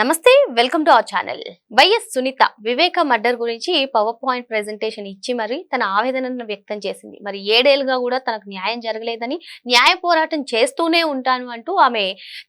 నమస్తే, welcome to our channel. YS Sunitha Viveka murder గురించి PowerPoint presentation ఇచ్చి మరి తన ఆవేదనను వ్యక్తం చేసింది. మరి 7 ఏళ్లుగా కూడా తనకు న్యాయం జరగలేదని, న్యాయ పోరాటం చేస్తూనే ఉంటాను అంటూ ఆమె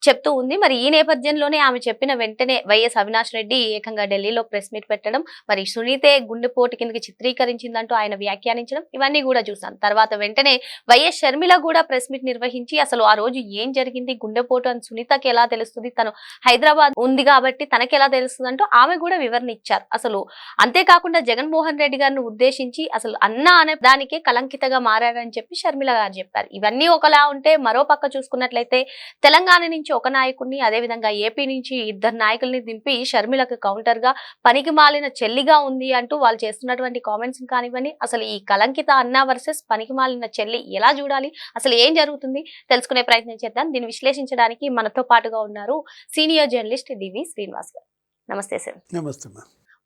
చెప్తూ ఉంది. మరి ఈ నేపథ్యంలోనే ఆమె చెప్పిన వెంటనే వైఎస్ అవినాష్ రెడ్డి ఏకంగా ఢిల్లీలో ప్రెస్ మీట్ పెట్టడం, మరి సునీతే గుండెపోటు కిందకి చిత్రీకరించిందంటూ ఆయన వ్యాఖ్యానించడం, ఇవన్నీ కూడా చూసాం. తర్వాత వెంటనే వైఎస్ షర్మిల కూడా ప్రెస్ మీట్ నిర్వహించి అసలు ఆ రోజు ఏం జరిగింది, గుండెపోటు అని సునీతకి ఎలా తెలుస్తుంది, తను హైదరాబాద్ ఉంది కాబట్టి తనకి ఎలా తెలుస్తుంది అంటూ ఆమె కూడా వివరణ ఇచ్చారు. అసలు అంతేకాకుండా జగన్మోహన్ రెడ్డి గారిని ఉద్దేశించి అసలు అన్న అనే దానికే కలంకితగా మారారని చెప్పి షర్మిల గారు చెప్పారు. ఇవన్నీ ఒకలా ఉంటే మరో పక్క చూసుకున్నట్లయితే తెలంగాణ నుంచి ఒక నాయకుడిని, అదేవిధంగా ఏపీ నుంచి 2 నాయకుల్ని దింపి షర్మిలకు కౌంటర్ గా పనికి మాలిన చెల్లిగా ఉంది అంటూ వాళ్ళు చేస్తున్నటువంటి కామెంట్స్ కానివ్వండి, అసలు ఈ కలంకిత అన్న వర్సెస్ పనికి మాలిన చెల్లి ఎలా చూడాలి, అసలు ఏం జరుగుతుంది తెలుసుకునే ప్రయత్నం చేద్దాం. దీన్ని విశ్లేషించడానికి మనతో పాటుగా ఉన్నారు సీనియర్ జర్నలిస్ట్ డివి శ్రీనివాస్ గారు. నమస్తే సార్. నమస్తే.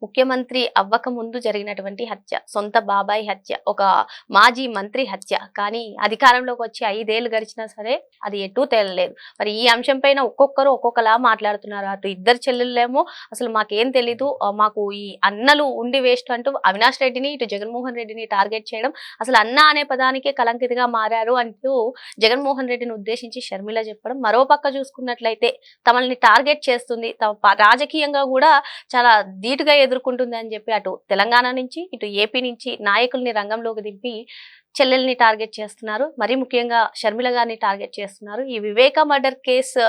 ముఖ్యమంత్రి అవ్వక ముందు జరిగినటువంటి హత్య, సొంత బాబాయ్ హత్య, ఒక మాజీ మంత్రి హత్య. కానీ అధికారంలోకి వచ్చి 5 ఏళ్లు గడిచినా సరే అది ఎటూ తేలలేదు. మరి ఈ అంశం పైన ఒక్కొక్కరు ఒక్కొక్కలా మాట్లాడుతున్నారు. అటు 2 చెల్లెళ్ళేమో అసలు మాకేం తెలీదు, మాకు ఈ అన్నలు ఉండి వేస్ట్ అంటూ అవినాష్ రెడ్డిని, ఇటు జగన్మోహన్ రెడ్డిని టార్గెట్ చేయడం, అసలు అన్న అనే పదానికే కలంకితగా మారారు అంటూ జగన్మోహన్ రెడ్డిని ఉద్దేశించి షర్మిల చెప్పడం. మరో పక్క చూసుకున్నట్లయితే తమల్ని టార్గెట్ చేస్తుంది, రాజకీయంగా కూడా చాలా ధీటుగా ఎదుర్కొంటుంది అని చెప్పి అటు తెలంగాణ నుంచి ఇటు ఏపీ నుంచి నాయకుల్ని రంగంలోకి దింపి చెల్లెల్ని టార్గెట్ చేస్తున్నారు. మరి ముఖ్యంగా షర్మిల గారిని టార్గెట్ చేస్తున్నారు. ఈ వివేక మర్డర్ కేసు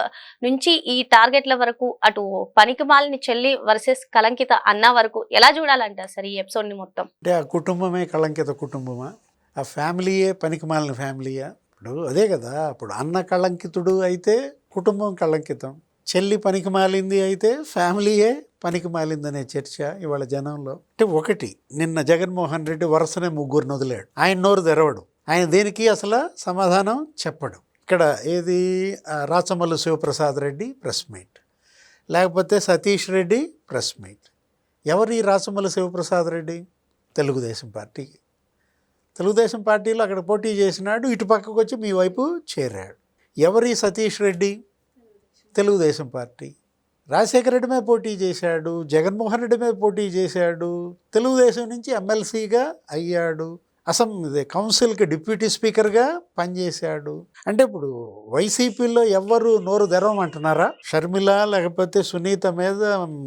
నుంచి ఈ టార్గెట్ల వరకు అటు పనికిమాలిన చెల్లి వర్సెస్ కలంకిత అన్న వరకు ఎలా చూడాలంటారు సార్ ఈ ఎపిసోడ్ ని మొత్తం? అంటే ఆ కుటుంబమే కళంకిత కుటుంబమా, ఆ ఫ్యామిలీయే పనికిమాలిన ఫ్యామిలీయా? ఇప్పుడు అదే కదా, ఇప్పుడు అన్న కళంకితుడు అయితే కుటుంబం కళంకితం, చెల్లి పనికిమాలింది అయితే ఫ్యామిలీయే పనికి మాలిందనే చర్చ ఇవాళ జనంలో. అంటే ఒకటి, నిన్న జగన్మోహన్ రెడ్డి వరుసనే 3 వదిలాడు. ఆయన నోరు తెరవడు, ఆయన దేనికి అసలు సమాధానం చెప్పడు. ఇక్కడ ఏది రాచమల్లు శివప్రసాద్ రెడ్డి ప్రెస్ మీట్, లేకపోతే సతీష్ రెడ్డి ప్రెస్ మీట్. ఎవరు ఈ రాచమల్లు శివప్రసాద్ రెడ్డి? తెలుగుదేశం పార్టీకి, తెలుగుదేశం పార్టీలో అక్కడ పోటీ చేసినాడు, ఇటు పక్కకు వచ్చి మీ వైపు చేరాడు. ఎవరి సతీష్ రెడ్డి? తెలుగుదేశం పార్టీ. రాజశేఖర రెడ్డి మీద పోటీ చేశాడు, జగన్మోహన్ రెడ్డి మీద పోటీ చేశాడు, తెలుగుదేశం నుంచి ఎమ్మెల్సీగా అయ్యాడు, కౌన్సిల్కి డిప్యూటీ స్పీకర్గా పనిచేశాడు. అంటే ఇప్పుడు వైసీపీలో ఎవ్వరు నోరు తెరవమంటున్నారా? షర్మిల లేకపోతే సునీత మీద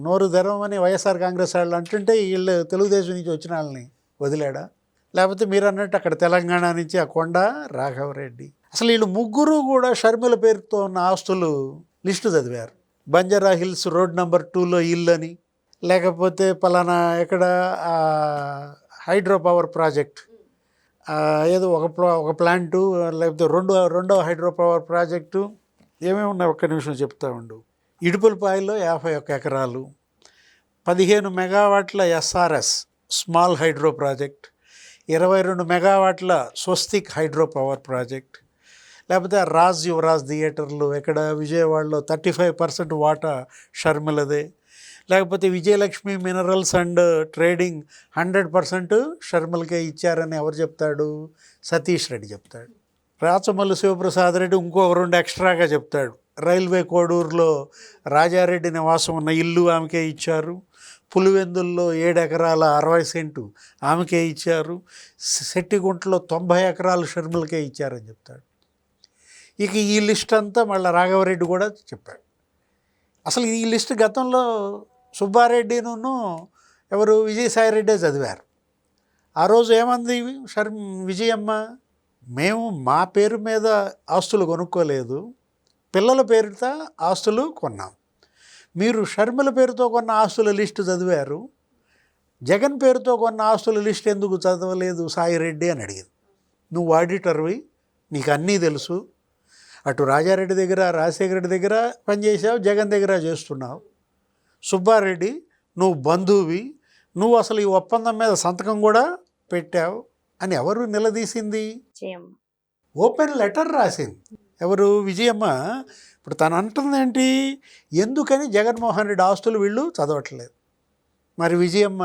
నోరు తెరవమని వైఎస్ఆర్ కాంగ్రెస్ వాళ్ళు అంటుంటే వీళ్ళు తెలుగుదేశం నుంచి వచ్చిన వాళ్ళని వదిలాడా? లేకపోతే మీరు అన్నట్టు అక్కడ తెలంగాణ నుంచి ఆ కొండ రాఘవరెడ్డి. అసలు వీళ్ళు 3 కూడా షర్మిల పేరుతో ఉన్న ఆస్తులు లిస్టు చదివారు. బంజారా హిల్స్ రోడ్ నెంబర్ 2లో ఇల్లు అని, లేకపోతే పలానా ఎక్కడ హైడ్రో పవర్ ప్రాజెక్ట్ ఏదో ఒక ప్లాంటు, లేకపోతే రెండో హైడ్రో పవర్ ప్రాజెక్టు, ఏమేమి ఉన్నాయి ఒక్క నిమిషం చెప్తా ఉండు. ఇడుపులపాయలో 51 ఎకరాలు, 15 మెగావాట్ల ఎస్ఆర్ఎస్ స్మాల్ హైడ్రో ప్రాజెక్ట్, 22 మెగావాట్ల స్వస్తిక్ హైడ్రో పవర్ ప్రాజెక్ట్, లేకపోతే రాజ్ యువరాజ్ థియేటర్లు ఎక్కడ విజయవాడలో 35% వాటా షర్మిలదే, లేకపోతే విజయలక్ష్మి మినరల్స్ అండ్ ట్రేడింగ్ 100% షర్మిలకే ఇచ్చారని ఎవరు చెప్తాడు? సతీష్ రెడ్డి చెప్తాడు. రాచమల్లు శివప్రసాద్ రెడ్డి ఇంకో 2 ఎక్స్ట్రాగా చెప్తాడు. రైల్వే కోడూరులో రాజారెడ్డి నివాసం ఉన్న ఇల్లు ఆమెకే ఇచ్చారు, పులివెందుల్లో 7 ఎకరాల 60 సెంటు ఆమెకే ఇచ్చారు, శెట్టిగుంటలో 90 ఎకరాలు షర్మిలకే ఇచ్చారని చెప్తాడు. ఇక ఈ లిస్ట్ అంతా మళ్ళీ రాఘవరెడ్డి కూడా చెప్పాడు. అసలు ఈ లిస్ట్ గతంలో సుబ్బారెడ్డిను ఎవరు విజయసాయిరెడ్డే చదివారు. ఆ రోజు ఏమంది విజయమ్మ? మేము మా పేరు మీద ఆస్తులు కొనుక్కోలేదు, పిల్లల పేరుతో ఆస్తులు కొన్నాం. మీరు షర్మిల పేరుతో కొన్న ఆస్తుల లిస్టు చదివారు, జగన్ పేరుతో కొన్న ఆస్తుల లిస్ట్ ఎందుకు చదవలేదు సాయిరెడ్డి అని అడిగింది. నువ్వు ఆడిటర్వి, నీకు అన్నీ తెలుసు, అటు రాజారెడ్డి దగ్గర రాజశేఖర రెడ్డి దగ్గర పనిచేసావు, జగన్ దగ్గర చేస్తున్నావు. సుబ్బారెడ్డి నువ్వు బంధువువి, నువ్వు అసలు ఈ ఒప్పందం మీద సంతకం కూడా పెట్టావు అని ఎవరు నిలదీసింది? ఓపెన్ లెటర్ రాసింది. ఎవరు? విజయమ్మ. ఇప్పుడు తను అంటుంది ఏంటి, ఎందుకని జగన్మోహన్ రెడ్డి ఆస్తులు వీళ్ళు చదవట్లేదు? మరి విజయమ్మ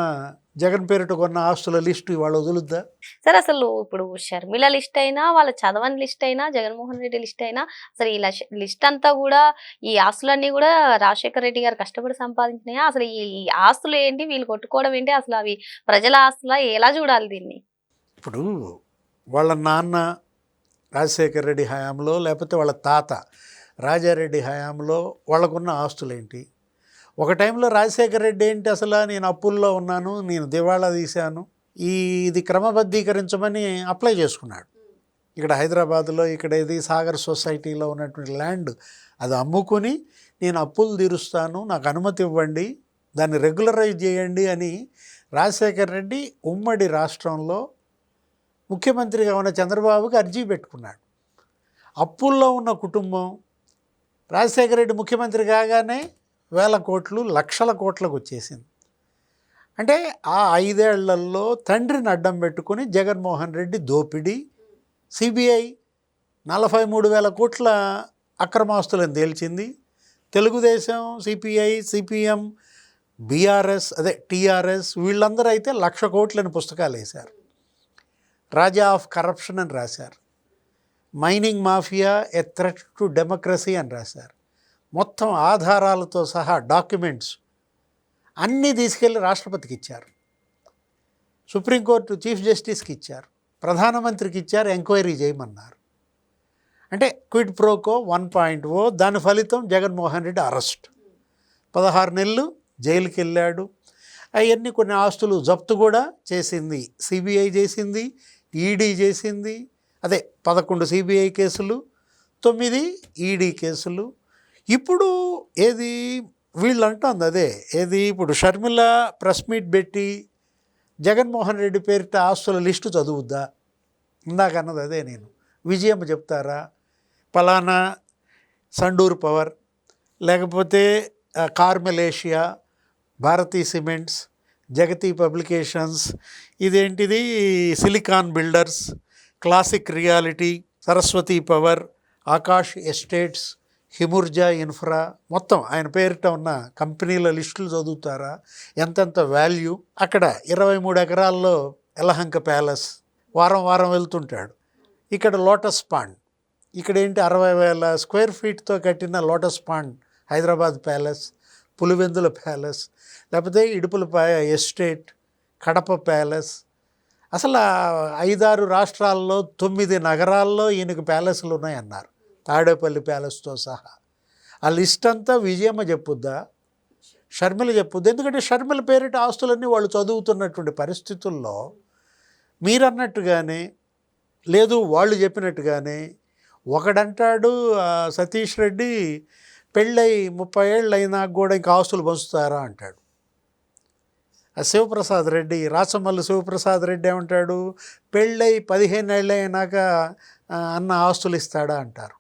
జగన్ పేరిట కొన్న ఆస్తుల లిస్టు ఇవాళ వదులుద్దా? సరే అసలు ఇప్పుడు షర్మిల లిస్ట్ అయినా, వాళ్ళ చదవని లిస్ట్ అయినా, జగన్మోహన్ రెడ్డి లిస్ట్ అయినా అసలు ఈ లిస్ట్ అంతా కూడా ఈ ఆస్తులన్నీ కూడా రాజశేఖర రెడ్డి గారు కష్టపడి సంపాదించినాయా? అసలు ఈ ఆస్తులు ఏంటి? వీళ్ళు కొట్టుకోవడం ఏంటి? అసలు అవి ప్రజల ఆస్తులా? ఎలా చూడాలి దీన్ని? ఇప్పుడు వాళ్ళ నాన్న రాజశేఖర రెడ్డి హయాంలో, లేకపోతే వాళ్ళ తాత రాజారెడ్డి హయాంలో వాళ్ళకున్న ఆస్తులేంటి? ఒక టైంలో రాజశేఖర రెడ్డి ఏంటి అసలు, నేను అప్పుల్లో ఉన్నాను, నేను దివాళా తీశాను, ఇది క్రమబద్ధీకరించమని అప్లై చేసుకున్నాడు. ఇక్కడ హైదరాబాద్లో ఇక్కడ ఇది సాగర్ సొసైటీలో ఉన్నటువంటి ల్యాండ్ అది అమ్ముకుని నేను అప్పులు తీరుస్తాను, నాకు అనుమతి ఇవ్వండి, దాన్ని రెగ్యులరైజ్ చేయండి అని రాజశేఖర రెడ్డి ఉమ్మడి రాష్ట్రంలో ముఖ్యమంత్రిగా ఉన్న చంద్రబాబుకి అర్జీ పెట్టుకున్నాడు. అప్పుల్లో ఉన్న కుటుంబం రాజశేఖర రెడ్డి ముఖ్యమంత్రి కాగానే వేల కోట్లు లక్షల కోట్లకు వచ్చేసింది. అంటే ఆ 5 ఏళ్లలో తండ్రిని అడ్డం పెట్టుకుని జగన్మోహన్ రెడ్డి దోపిడీ, సిబిఐ 43,000 కోట్ల అక్రమాస్తులను తేల్చింది. తెలుగుదేశం, సిపిఐ, సిపిఎం, బీఆర్ఎస్ అదే టీఆర్ఎస్ వీళ్ళందరూ అయితే 1,00,000 కోట్లని పుస్తకాలు వేశారు. రాజా ఆఫ్ కరప్షన్ అని రాశారు. Mining mafia a threat to democracy అని రాశారు. మొత్తం ఆధారాలతో సహా డాక్యుమెంట్స్ అన్నీ తీసుకెళ్ళి రాష్ట్రపతికి ఇచ్చారు, సుప్రీంకోర్టు చీఫ్ జస్టిస్కి ఇచ్చారు, ప్రధానమంత్రికి ఇచ్చారు, ఎంక్వైరీ చేయమన్నారు. అంటే క్విడ్ ప్రోకో 1.0 దాని ఫలితం జగన్మోహన్ రెడ్డి అరెస్ట్, 16 నెలలు జైలుకి వెళ్ళాడు. అవన్నీ కొన్ని ఆస్తులు జప్తు కూడా చేసింది, సిబిఐ చేసింది, ఈడీ చేసింది. అదే 11 సిబిఐ కేసులు, 9 ఈడీ కేసులు. ఇప్పుడు ఏది వీళ్ళు అంటుంది అదే ఏది, ఇప్పుడు షర్మిల ప్రెస్ మీట్ పెట్టి జగన్మోహన్ రెడ్డి పేరిట ఆస్తుల లిస్టు చదువుద్దా? ఇందాక అన్నది అదే నేను. విజయమ్మ చెప్తారా పలానా సండూర్ పవర్, లేకపోతే కార్మెలేషియా, భారతీ సిమెంట్స్, జగతి పబ్లికేషన్స్, ఇదేంటిది silicon builders, classic reality, Saraswati power, Akash estates, హిముర్జా ఇన్ఫ్రా, మొత్తం ఆయన పేరిట ఉన్న కంపెనీల లిస్టులు చదువుతారా? ఎంతెంత వాల్యూ? అక్కడ 23 ఎకరాల్లో ఎలహంక ప్యాలెస్, వారం వారం వెళ్తుంటాడు. ఇక్కడ లోటస్ పాండ్, ఇక్కడ ఏంటి 60,000 స్క్వేర్ ఫీట్తో కట్టిన lotus pond Hyderabad palace, Pulivendula palace, లేకపోతే ఇడుపులపాయ ఎస్టేట్, కడప ప్యాలెస్. అసలు 5-6 రాష్ట్రాల్లో 9 నగరాల్లో ఈయనకు ప్యాలెస్లు ఉన్నాయన్నారు, తాడేపల్లి ప్యాలెస్తో సహా. ఆ లిస్ట్ అంతా విజయమ్మ చెప్పుద్దా, షర్మిల చెప్పుద్దా? ఎందుకంటే షర్మిల పేరిట ఆస్తులన్నీ వాళ్ళు చదువుతున్నటువంటి పరిస్థితుల్లో మీరన్నట్టుగానే లేదు, వాళ్ళు చెప్పినట్టుగానే ఒకడంటాడు సతీష్ రెడ్డి పెళ్ళై 30 ఏళ్ళు అయినా కూడా ఇంకా ఆస్తులు పంచుతారా అంటాడు. శివప్రసాద్ రెడ్డి, రాచమల్లి శివప్రసాద్ రెడ్డి ఏమంటాడు, పెళ్ళై 15 ఏళ్ళు అయినాక అన్న ఆస్తులు ఇస్తాడా అంటారు.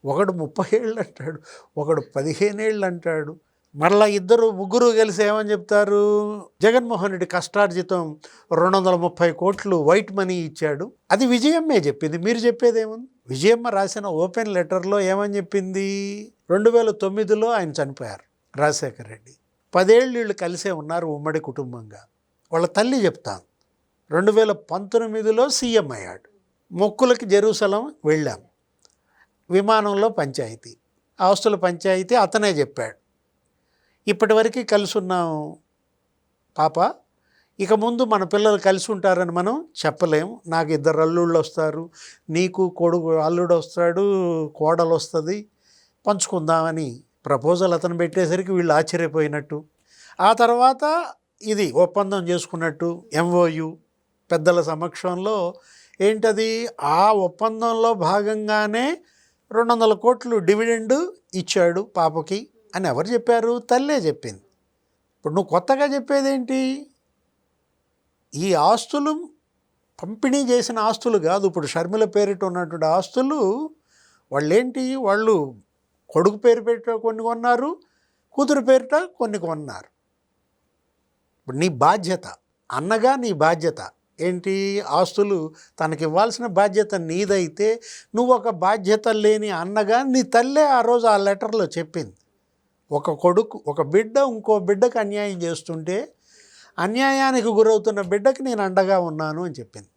ఒకడు 30 ఏళ్ళు అంటాడు, ఒకడు 15 ఏళ్ళు అంటాడు. మరలా ముగ్గురు కలిసి ఏమని చెప్తారు, జగన్మోహన్ రెడ్డి కష్టార్జితం 230 కోట్లు వైట్ మనీ ఇచ్చాడు. అది విజయమ్మే చెప్పింది, మీరు చెప్పేదేముంది? విజయమ్మ రాసిన ఓపెన్ లెటర్లో ఏమని చెప్పింది, 2009లో ఆయన చనిపోయారు రాజశేఖర రెడ్డి, 10 ఏళ్ళు వీళ్ళు కలిసే ఉన్నారు ఉమ్మడి కుటుంబంగా. వాళ్ళ తల్లి చెప్తాను, 2019లో సీఎం అయ్యాడు, మొక్కులకి జెరూసలం వెళ్ళాం, విమానంలో పంచాయతీ, ఆస్తుల పంచాయతీ అతనే చెప్పాడు. ఇప్పటివరకు కలిసి ఉన్నాం పాప, ఇక ముందు మన పిల్లలు కలిసి ఉంటారని మనం చెప్పలేం. నాకు 2 అల్లుళ్ళు వస్తారు, నీకు కొడుకు అల్లుడు వస్తాడు, కోడలు వస్తుంది, పంచుకుందామని ప్రపోజల్ అతను పెట్టేసరికి వీళ్ళు ఆశ్చర్యపోయినట్టు, ఆ తర్వాత ఇది ఒప్పందం చేసుకున్నట్టు ఎంఓయు పెద్దల సమక్షంలో ఏంటది, ఆ ఒప్పందంలో భాగంగానే 200 కోట్లు డివిడెండ్ ఇచ్చాడు పాపకి అని ఎవరు చెప్పారు? తల్లే చెప్పింది. ఇప్పుడు నువ్వు కొత్తగా చెప్పేదేంటి? ఈ ఆస్తులు పంపిణీ చేసిన ఆస్తులు కాదు, ఇప్పుడు షర్మిల పేరిట ఉన్నటువంటి ఆస్తులు వాళ్ళు కొడుకు పేరు పేరిట కొన్ని కొన్నారు, కూతురు పేరిట కొన్ని కొన్నారు. ఇప్పుడు నీ బాధ్యత, అన్నగా నీ బాధ్యత ఏంటి? ఆస్తులు తనకి ఇవ్వాల్సిన బాధ్యత నీదైతే, నువ్వు ఒక బాధ్యత లేని అన్నగా నీ తల్లే ఆ రోజు ఆ లెటర్లో చెప్పింది, ఒక కొడుకు, ఒక బిడ్డ ఇంకో బిడ్డకు అన్యాయం చేస్తుంటే అన్యాయానికి గురవుతున్న బిడ్డకి నేను అండగా ఉన్నాను అని చెప్పింది.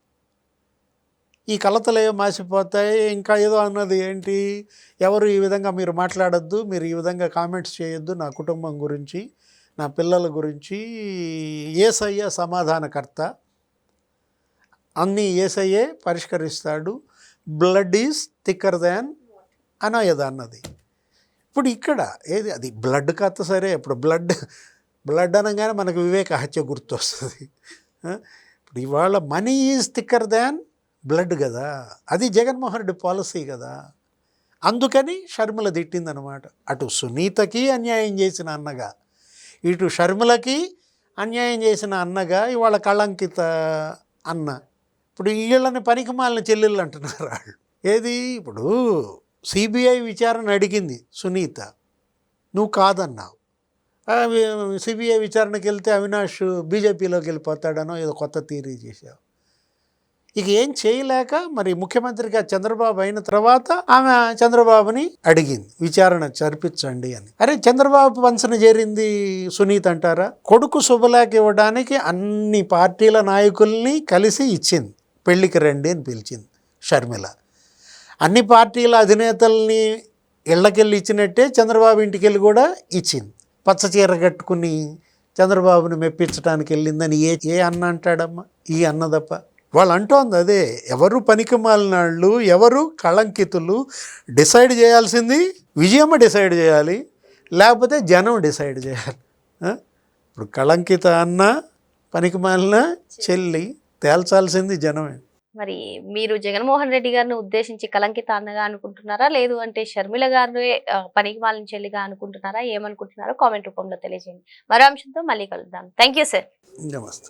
ఈ కలతలు ఏమో మాసిపోతాయి. ఇంకా ఏదో అన్నది ఏంటి, ఎవరు ఈ విధంగా మీరు మాట్లాడొద్దు, మీరు ఈ విధంగా కామెంట్స్ చేయొద్దు నా కుటుంబం గురించి, నా పిల్లల గురించి. యేసయ్య సమాధానకర్త, అన్నీ యేసయ్యే పరిష్కరిస్తాడు, బ్లడ్ ఈజ్ థిక్కర్ దాన్ అనేది అన్నది. ఇప్పుడు ఇక్కడ ఏది అది బ్లడ్ కథ సరే, ఇప్పుడు బ్లడ్ అనగానే మనకు వివేక హత్య గుర్తొస్తుంది. ఇప్పుడు ఇవాళ money is thicker than blood కదా, అది జగన్మోహన్ రెడ్డి పాలసీ కదా. అందుకని షర్మిల తిట్టిందనమాట. అటు సునీతకి అన్యాయం చేసిన అన్నగా, ఇటు షర్మిలకి అన్యాయం చేసిన అన్నగా ఇవాళ కళంకిత అన్న. ఇప్పుడు వీళ్ళని పనికిమాలిన చెల్లెళ్ళు అంటున్నారు వాళ్ళు. ఏది ఇప్పుడు సిబిఐ విచారణ అడిగింది సునీత, నువ్వు కాదన్నావు. సిబిఐ విచారణకి వెళ్తే అవినాష్ బీజేపీలోకి వెళ్ళిపోతాడనో ఏదో కొత్త థియరీ చేశావు. ఇక ఏం చేయలేక మరి ముఖ్యమంత్రిగా చంద్రబాబు అయిన తర్వాత ఆమె చంద్రబాబుని అడిగింది విచారణ జరిపించండి అని. అరే చంద్రబాబు వంశన చేరింది సునీత అంటారా? కొడుకు శుభలేఖ ఇవ్వడానికి అన్ని పార్టీల నాయకుల్ని కలిసి ఇచ్చింది, పెళ్ళికి రండి అని పిలిచింది షర్మిల. అన్ని పార్టీల అధినేతల్ని ఇళ్ళకెళ్ళి ఇచ్చినట్టే చంద్రబాబు ఇంటికి వెళ్ళి కూడా ఇచ్చింది. పచ్చ చీర కట్టుకుని చంద్రబాబుని మెప్పించడానికి వెళ్ళిందని ఏ అన్న అంటాడమ్మా? ఈ అన్నదప్ప. వాళ్ళు అంటోంది అదే, ఎవరు పనికిమాలినాళ్ళు, ఎవరు కళంకితులు డిసైడ్ చేయాల్సింది విజయమ్మ డిసైడ్ చేయాలి, లేకపోతే జనం డిసైడ్ చేయాలి. ఇప్పుడు కళంకిత అన్న, పనికిమాలిన చెల్లి తేల్చాల్సింది జనమే. మరి మీరు జగన్మోహన్ రెడ్డి గారిని ఉద్దేశించి కలంకిత అన్నగా అనుకుంటున్నారా, లేదు అంటే షర్మిల గారిని పనికి మాలిన చెల్లిగా అనుకుంటున్నారా, ఏమనుకుంటున్నారో కామెంట్ రూపంలో తెలియజేయండి. మరో అంశంతో మళ్ళీ కలుద్దాం. Thank you sir. నమస్తే.